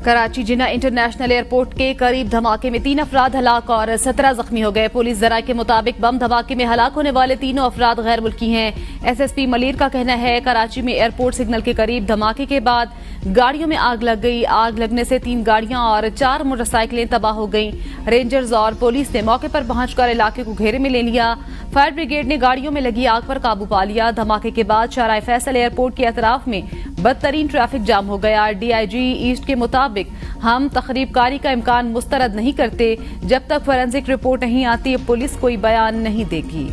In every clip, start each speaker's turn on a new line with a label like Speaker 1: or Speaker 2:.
Speaker 1: कराची जिन्ना international airport के करीब धमाके में 3 अफराद हलाक और 17 जख्मी हो गए। पुलिस जराये के मुताबिक बम धमाके में हलाक होने वाले तीनों अफराद गैर मुल्की हैं। एसएसपी मलिर का कहना है कराची में एयरपोर्ट सिग्नल के करीब धमाके के बाद गाड़ियों में आग लग गई। आग लगने से 3 गाड़ियां और 4 मोटरसाइकिलें तबाह हो गईं। रेंजर्स और पुलिस ने मौके पर पहुंचकर इलाके को घेरे में ले लिया। फायर ब्रिगेड ने गाड़ियों में लगी आग पर काबू पा लिया। धमाके के बाद शाहराह फैसल एयरपोर्ट के अतराफ में बदतरीन ट्रैफिक जाम हो गया। डीआईजी ईस्ट के मुताबिक हम तखरीबकारी का इम्कान मुस्तरद नहीं करते। जब तक फोरेंसिक रिपोर्ट नहीं आती पुलिस कोई बयान नहीं देगी।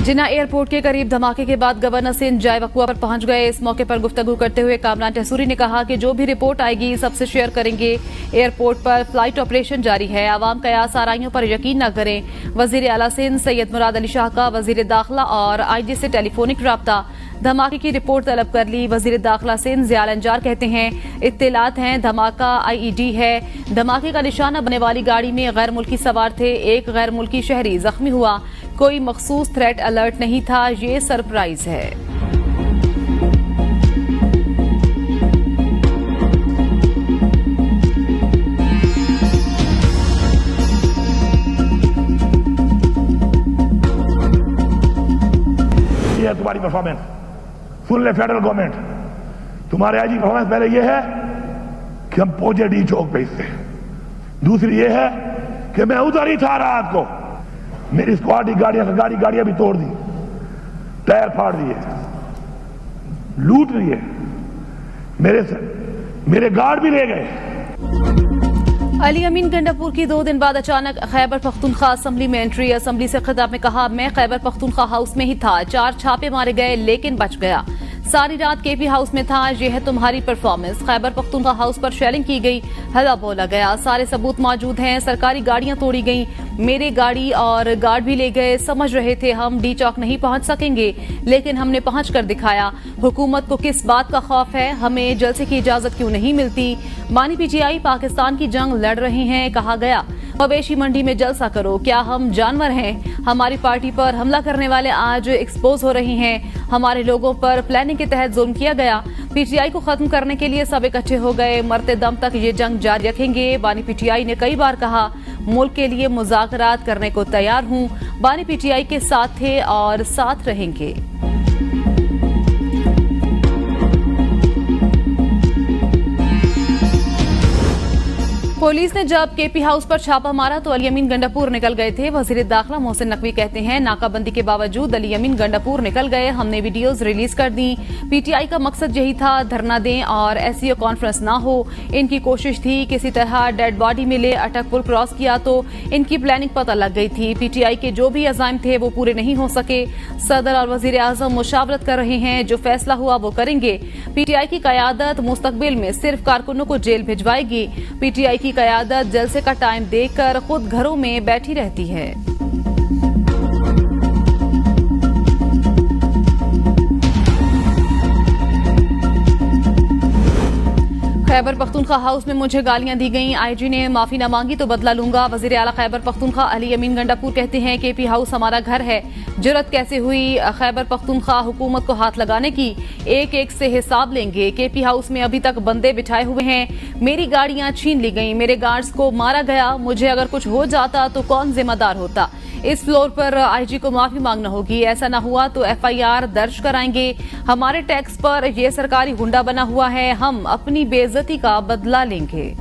Speaker 1: जिन्ना एयरपोर्ट के करीब धमाके के बाद गवर्नर सिंध जाय वकुआ पर पहुंच गए। इस मौके पर गुफ्तगू करते हुए कामरान टहसूरी ने कहा कि जो भी रिपोर्ट आएगी सबसे शेयर करेंगे। एयरपोर्ट पर फ्लाइट ऑपरेशन जारी है, आवाम कयास आराइयों पर यकीन न करें। वजीर आला सिंध सैयद मुराद अली शाह का वजीर दाखिला और आईजी से टेलीफोनिक राब्ता। धमाके की रिपोर्ट तलब कर ली। वजीर दाखिला सिंध ज़ियाल अंजार कहते हैं इत्तलात हैं धमाका आईईडी है। धमाके का निशाना बनने वाली गाड़ी में गैर मुल्की सवार थे। एक गैर मुल्की शहरी जख्मी हुआ। कोई मखसूस थ्रेट अलर्ट नहीं था। ये सरप्राइज है।
Speaker 2: ये है तुम्हारी परफॉर्मेंस। सुन ले फेडरल गवर्नमेंट, तुम्हारे आईजी परफॉर्मेंस पहले ये है कि हम पहुंचे डी चौक पे इससे। दूसरी ये है कि मैं उधर ही था रात को, मेरी स्क्वाड की गाड़ियां भी तोड़ दी, टायर फाड़ दिए, लूट लिए, मेरे गार्ड भी ले गए।
Speaker 1: अली अमीन गंडापुर की 2 दिन बाद अचानक खैबर पख्तूनख्वा असेंबली में एंट्री। असेंबली से खिताब में कहा मैं खैबर पख्तूनख्वा हाउस में ही था। 4 छापे मारे गए लेकिन बच गया। सारी रात केपी हाउस में था। ये है तुम्हारी परफॉर्मेंस। खैबर पख्तूनख्वा हाउस पर शेलिंग की गई, हल्ला बोला गया। सारे सबूत मौजूद हैं। सरकारी गाड़ियां तोड़ी गई, मेरे गाड़ी और गार्ड भी ले गए। समझ रहे थे हम डी चौक नहीं पहुंच सकेंगे, लेकिन हमने पहुंच कर दिखाया। हुकूमत को किस बात का खौफ है? हमें जलसे की इजाजत क्यों नहीं मिलती? मानी पीटीआई पाकिस्तान की जंग लड़ रही है। कहा गया मवेशी मंडी में जलसा करो, क्या हम जानवर हैं? हमारी पार्टी पर हमला करने वाले आज एक्सपोज हो रही हैं। हमारे लोगों पर प्लानिंग के तहत जुल्म किया गया। पीटीआई को खत्म करने के लिए सब इकट्ठे हो गए। मरते दम तक ये जंग जारी रखेंगे। बानी पीटीआई ने कई बार कहा मुल्क के लिए मुज़ाकरात करने को तैयार हूं। बानी पीटीआई के साथ थे और साथ रहेंगे। पुलिस ने जब केपी हाउस पर छापा मारा तो अली अमीन गंडापुर निकल गए थे। वजीर दाखिला मोहसिन नकवी कहते हैं नाकाबंदी के बावजूद अली अमीन गंडापुर निकल गए। हमने वीडियोज रिलीज कर दी। पीटीआई का मकसद यही था धरना दें और एसईओ कॉन्फ्रेंस ना हो। इनकी कोशिश थी किसी तरह डेड बॉडी मिले। अटक पुल क्रॉस किया तो इनकी प्लानिंग पता लग गई थी। पीटीआई के जो भी अज़ाइम थे वो पूरे नहीं हो सके। सदर और वजीर आजम मुशावरत कर रहे हैं, जो फैसला हुआ वो करेंगे। पीटीआई की कयादत मुस्तकबिल में सिर्फ कारकुनों को जेल भिजवाएगी। पीटीआई की कयादत जलसे का टाइम देखकर खुद घरों में बैठी रहती है। खैबर पख्तूनख्वा हाउस में मुझे गालियां दी गईं। आईजी ने माफी न मांगी तो बदला लूंगा। वजीर आला खैबर पख्तूनख्वा अली अमीन गंडापुर कहते हैं केपी हाउस हमारा घर है। जुर्रत कैसे हुई खैबर पख्तूनख्वा हुकूमत को हाथ लगाने की? एक एक से हिसाब लेंगे। केपी हाउस में अभी तक बंदे बिठाए हुए हैं। मेरी गाड़ियां छीन ली गईं, मेरे गार्ड्स को मारा गया। मुझे अगर कुछ हो जाता तो कौन जिम्मेदार होता? इस फ्लोर पर आईजी को माफी मांगना होगी। ऐसा न हुआ तो एफआईआर दर्ज कराएंगे। हमारे टैक्स पर यह सरकारी हुंडा बना हुआ है। हम अपनी बेइज्जती का बदला लेंगे।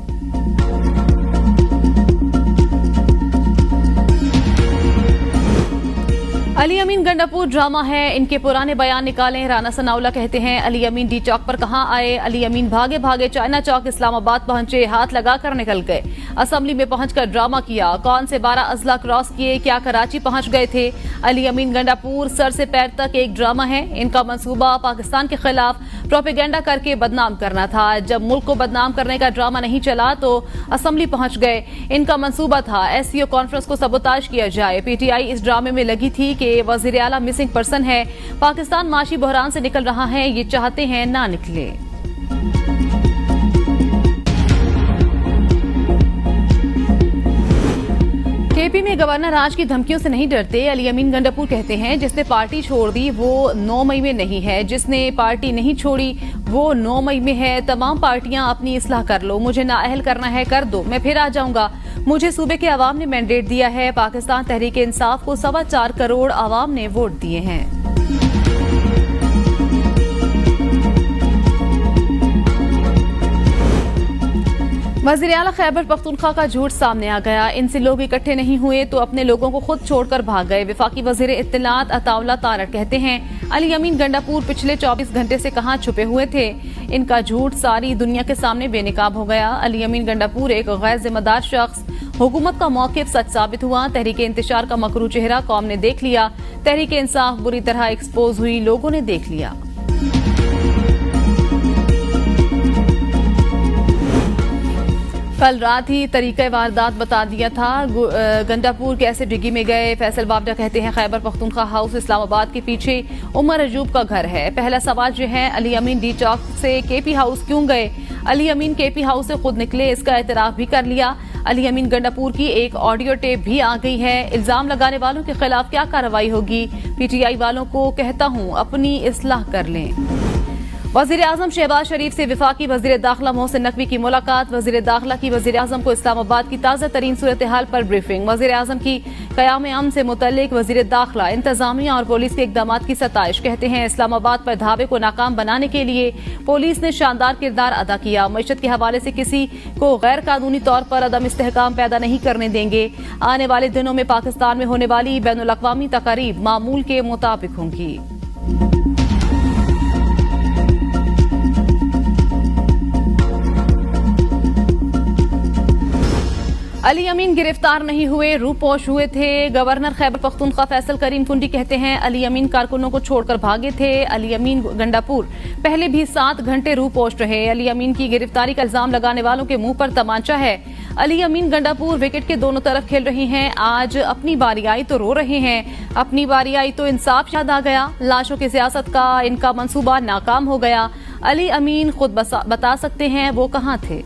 Speaker 1: अली अमीन गंडापुर ड्रामा है, इनके पुराने बयान निकालें। राना सनाउल्लाह कहते हैं अली अमीन डी चौक पर कहां आए? अली अमीन भागे भागे चाइना चौक इस्लामाबाद पहुंचे, हाथ लगाकर निकल गए। असेंबली में पहुंचकर ड्रामा किया। कौन से 12 अजला क्रॉस किए? क्या कराची पहुंच गए थे? अली अमीन गंडापुर सर से पैर तक एक ड्रामा है। इनका मंसूबा पाकिस्तान के खिलाफ प्रोपेगेंडा करके बदनाम करना था। जब मुल्क को बदनाम करने का ड्रामा नहीं चला तो असेंबली पहुंच गए। इनका मंसूबा था एसईओ कॉन्फ्रेंस को सबोताज किया जाए। पीटीआई इस ड्रामे में लगी थी कि वजीर आला मिसिंग पर्सन है। पाकिस्तान माशी बहरान से निकल रहा है, ये चाहते हैं ना निकले। केपी में गवर्नर आज की धमकियों से नहीं डरते। अली अमीन गंडापुर कहते हैं जिसने पार्टी छोड़ दी वो 9 मई में नहीं है, जिसने पार्टी नहीं छोड़ी वो 9 मई में है। तमाम पार्टियां अपनी इस्लाह कर लो, मुझे नाअहल करना है कर दो, मैं फिर आ जाऊंगा। मुझे सूबे के अवाम ने मैंडेट दिया है। पाकिस्तान तहरीक इंसाफ को 4.25 करोड़ अवाम ने वोट दिए हैं। वज़ीर आला खैबर पख्तूनख्वा का झूठ सामने आ गया। इनसे लोग इकट्ठे नहीं हुए तो अपने लोगों को खुद छोड़कर भाग गए। वफाकी वज़ीर इत्तलात अताउल्ला तारड़ कहते हैं अली अमीन गंडापुर पिछले 24 घंटे से कहां छुपे हुए थे। इनका झूठ सारी दुनिया के सामने बेनकाब हो गया। अली अमीन गंडापुर एक गैर जिम्मेदार शख्स, हुकूमत का मौक़िफ़ सच साबित हुआ। तहरीक इंतशार का मकरू चेहरा कौम ने देख लिया। तहरीक इंसाफ बुरी तरह एक्सपोज हुई, लोगों ने देख लिया। कल रात ही तरीक़े वारदात बता दिया था। गंडापुर कैसे डिग्गी में गए। फैसल बाबडा कहते हैं खैबर पख्तूनख्वा हाउस इस्लामाबाद के पीछे उमर अजूब का घर है। पहला सवाल जो है अली अमीन डी चौक से केपी हाउस क्यों गए। अली अमीन केपी हाउस से खुद निकले, इसका एतराफ भी कर लिया। अली अमीन गंडापुर की एक ऑडियो टेप भी आ गई है। इल्जाम लगाने वालों के खिलाफ क्या कार्रवाई होगी। पीटीआई वालों को कहता हूं अपनी इस्लाह कर लें। वज़ीर आज़म शहबाज शरीफ से वफाकी वज़ीर दाखिला मोहसिन नकवी की मुलाकात। वज़ीर दाखिला की वज़ीर आज़म को इस्लामाबाद की ताज़ा तरीन सूरत हाल पर ब्रीफिंग। वज़ीर आज़म की क़याम अमन से मुतल्लिक वज़ीर दाखिला इंतजामिया और पुलिस के इक़दामात की सताइश। कहते हैं इस्लामाबाद पर धावे को नाकाम बनाने के लिए पुलिस ने शानदार किरदार अदा किया। मईशत के हवाले से किसी को गैर कानूनी तौर पर अदम इस्तेहकाम पैदा नहीं करने देंगे। आने वाले दिनों में पाकिस्तान में होने वाली बैनुल अक़वामी तकारीब मामूल के मुताबिक होंगी। अली अमीन गिरफ्तार नहीं हुए, रूपोश हुए थे। गवर्नर खैबर पख्तूनख्वा फैसल करीम कुंडी कहते हैं अली अमीन कारकुनों को छोड़कर भागे थे। अली अमीन गंडापुर पहले भी 7 घंटे रूपोश रहे। अली अमीन की गिरफ्तारी का इल्जाम लगाने वालों के मुंह पर तमाचा है। अली अमीन गंडापुर विकेट के दोनों तरफ खेल रहे हैं। आज अपनी बारी आई तो रो रहे हैं, अपनी बारी आई तो इंसाफ याद आ गया। लाशों की सियासत का इनका मंसूबा नाकाम हो गया। अली अमीन खुद बता सकते हैं वो कहां थे।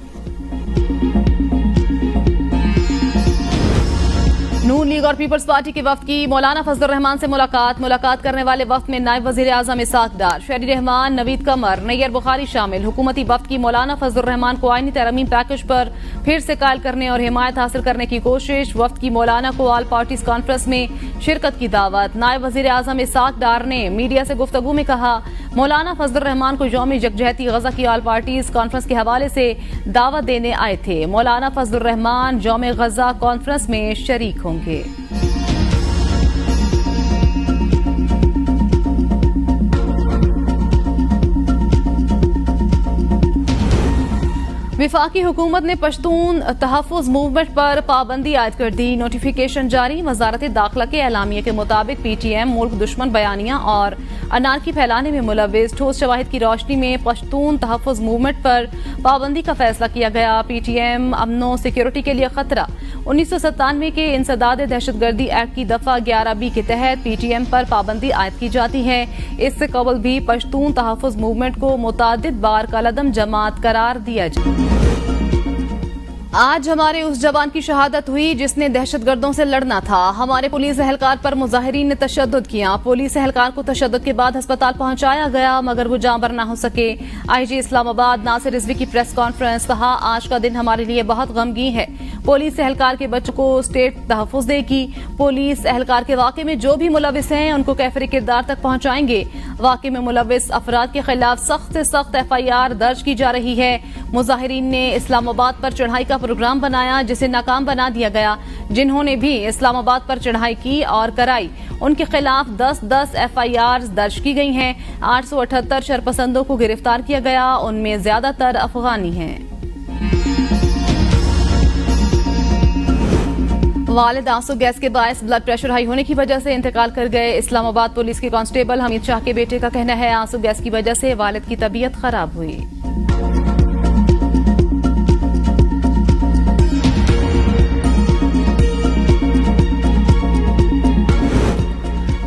Speaker 1: नून लीग और पीपल्स पार्टी के वफ्द की मौलाना फजलुर रहमान से मुलाकात करने वाले वफ्द में नायब वजीर आजम इसाक डार, शहरी रहमान, नवीद कमर, नैयर बुखारी शामिल। हुकूमती वफ्द की मौलाना फजलुर रहमान को आईनी तरमीम पैकेज पर फिर से कायल करने और हिमायत हासिल करने की कोशिश। वफ्द की मौलाना को ऑल पार्टीज कॉन्फ्रेंस में शिरकत की दावत। नायब वजीर आजम इसाक डार ने मीडिया से गुफ्तगू में कहा मौलाना फजलुर रहमान को यौम यकजहती गजा की ऑल पार्टीज कॉन्फ्रेंस के हवाले से दावत देने आए थे। मौलाना फजलुर रहमान यौम गजा कॉन्फ्रेंस में शरीक होंगे। विफाकी हुकूमत ने पश्तून तहफ़्फ़ुज़ मूवमेंट पर पाबंदी आयद कर दी। नोटिफिकेशन जारी। वजारत दाखिला के एलामिया के मुताबिक पीटीएम मुल्क दुश्मन बयानियां और अनारकी फैलाने में मुलव्विस ठोस शवाहिद की रोशनी में पश्तून तहफ़्फ़ुज़ मूवमेंट पर पाबंदी का फैसला किया गया। पीटीएम अमनो सिक्योरिटी के लिए खतरा। 1997 के इंसदाद दहशतगर्दी एक्ट की दफा 11B के तहत पीटीएम पर पाबंदी आयद की जाती है। इससे कबल भी पश्तून तहफ़्फ़ुज़ मूवमेंट को मुतादिद बार कलअदम जमात करार दिया जाए। आज हमारे उस जवान की शहादत हुई जिसने दहशतगर्दों से लड़ना था। हमारे पुलिस एहलकार पर मुजाहिरीन ने तशद्दुद किया। पुलिस एहलकार को तशद्दुद के बाद अस्पताल पहुंचाया गया मगर वो जांबर ना हो सके। आईजी इस्लामाबाद नासिर रिजवी की प्रेस कॉन्फ्रेंस। कहा आज का दिन हमारे लिए बहुत गमगीन है। पुलिस एहलकार के बच्चों को स्टेट तहफ़्फ़ुज़ देगी। पुलिस एहलकार के वाक़े में जो भी मुलव्विस हैं उनको कैफरी किरदार तक पहुंचाएंगे। वाक़े में मुलव्विस अफराद के खिलाफ सख्त से सख्त FIR दर्ज की जा रही है। मुजाहिरीन ने इस्लामाबाद पर चढ़ाई का प्रोग्राम बनाया जिसे नाकाम बना दिया गया। जिन्होंने भी इस्लामाबाद पर चढ़ाई की और कराई उनके खिलाफ 10-10 FIR दर्ज की गई हैं। 878 शरपसंदों को गिरफ्तार किया गया, उनमें ज्यादातर अफगानी हैं। वालिद आंसू गैस के बायस ब्लड प्रेशर हाई होने की वजह से इंतकाल कर गए। इस्लामाबाद पुलिस के कांस्टेबल हमीद शाह के बेटे का कहना है आंसू गैस की वजह से वालिद की तबीयत खराब हुई।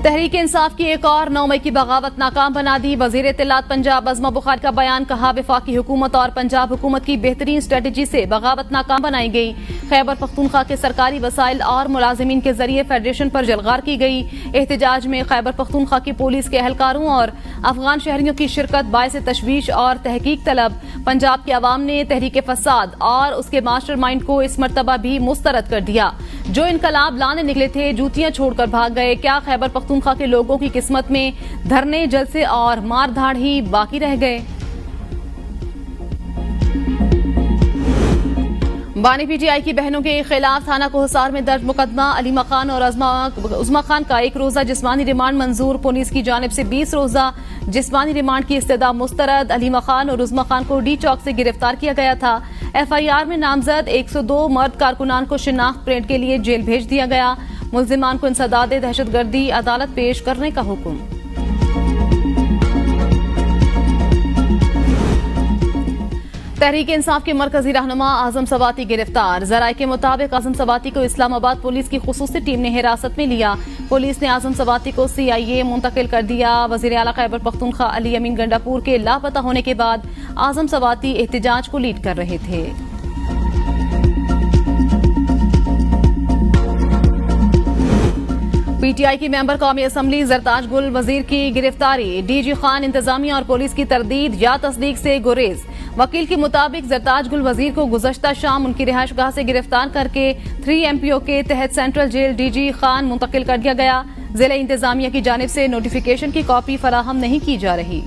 Speaker 1: तहरीक इंसाफ की एक और 9 मई की बगावत नाकाम बना दी। वजीर इत्तलात पंजाब अज़मा बुखारी का बयान, कहा वफाकी हुकूमत और पंजाब हुकूमत की बेहतरीन स्ट्रेटजी से बगावत नाकाम बनाई गई। खैबर पख्तूनख्वा के सरकारी वसाइल और मुलाजिमीन के जरिए फेडरेशन पर जलगार की गई। एहतजाज में खैबर पख्तूनख्वा की पुलिस के एहलकारों और अफगान शहरियों की शिरकत बायस तशवीश और तहकीक तलब। पंजाब के अवाम ने तहरीक फसाद और उसके मास्टर माइंड को इस मरतबा भी मुस्तरद कर दिया। जो इनकलाब लाने निकले थे जूतियां छोड़कर भाग गए। क्या खैबर पख्तूनख्वा के लोगों की किस्मत में धरने, जलसे और मारधाड़ ही बाकी रह गए? बानी पीटीआई की बहनों के खिलाफ थाना कोहसार में दर्ज मुकदमा। अलीमा खान और उज़मा खान का 1 रोजा जिस्मानी रिमांड मंजूर। पुलिस की जानिब से 20 रोजा जिस्मानी रिमांड की इस्तदा मुस्तरद। अलीमा खान और उज़मा खान को डी चौक से गिरफ्तार किया गया था। FIR में नामजद 102 मर्द कारकुनान को शिनाख्त परेड के लिए जेल भेज दिया गया। मुल्जिमान को इंसदाद दहशतगर्दी अदालत पेश करने का हुक्म। तहरीक इंसाफ के मरकजी रहनुमा आजम सवाती गिरफ्तार। जराये के मुताबिक आजम सवाती को इस्लामाबाद पुलिस की खुसूसी टीम ने हिरासत में लिया। पुलिस ने आजम सवाती को CIA मुंतकिल कर दिया। वजीर आला खैबर पख्तूनख्वा अली अमीन गंडापुर के लापता होने के बाद आजम सवाती एहतजाज को लीड कर रहे थे। पीटीआई की मेंबर कौमी असम्बली जरताज गुल वजीर की गिरफ्तारी। DG खान इंतजामिया और पुलिस की तरदीद या तस्दीक से गुरेज। वकील के मुताबिक जरताज गुल वजीर को गुज़श्ता शाम उनकी रिहाइशगाह से गिरफ्तार करके 3 MPO के तहत सेंट्रल जेल DG खान मुंतकिल कर दिया गया। जिला इंतजामिया की जानिब से नोटिफिकेशन की कॉपी फराहम नहीं की जा रही।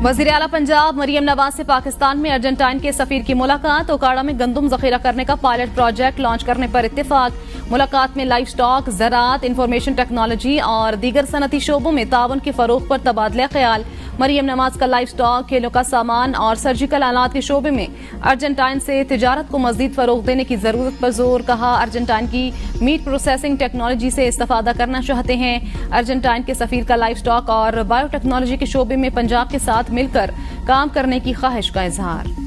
Speaker 1: वज़ीर आला पंजाब मरियम नवाज से पाकिस्तान में अर्जेंटाइन के सफीर की मुलाकात। ओकाड़ा में गंदम जखीरा करने का पायलट प्रोजेक्ट लॉन्च करने पर इत्तेफाक। मुलाकात में लाइफ स्टॉक, ज़राअत, इंफॉर्मेशन टेक्नोलॉजी और दीगर सनती शोबों में ताउन के फरोग पर तबादला ख्याल। मरियम नवाज का लाइफ स्टॉक, खेलों का सामान और सर्जिकल आलात के शोबे में अर्जेंटाइन से तिजारत को मजीद फरोग देने की जरूरत पर जोर। कहा अर्जेंटाइन की मीट प्रोसेसिंग टेक्नोलॉजी से इस्तेफादा करना चाहते हैं। अर्जेंटाइन के सफीर का लाइफ स्टॉक और बायोटेक्नोलॉजी के शोबे में पंजाब के साथ मिलकर काम करने की ख्वाहिश का इजहार।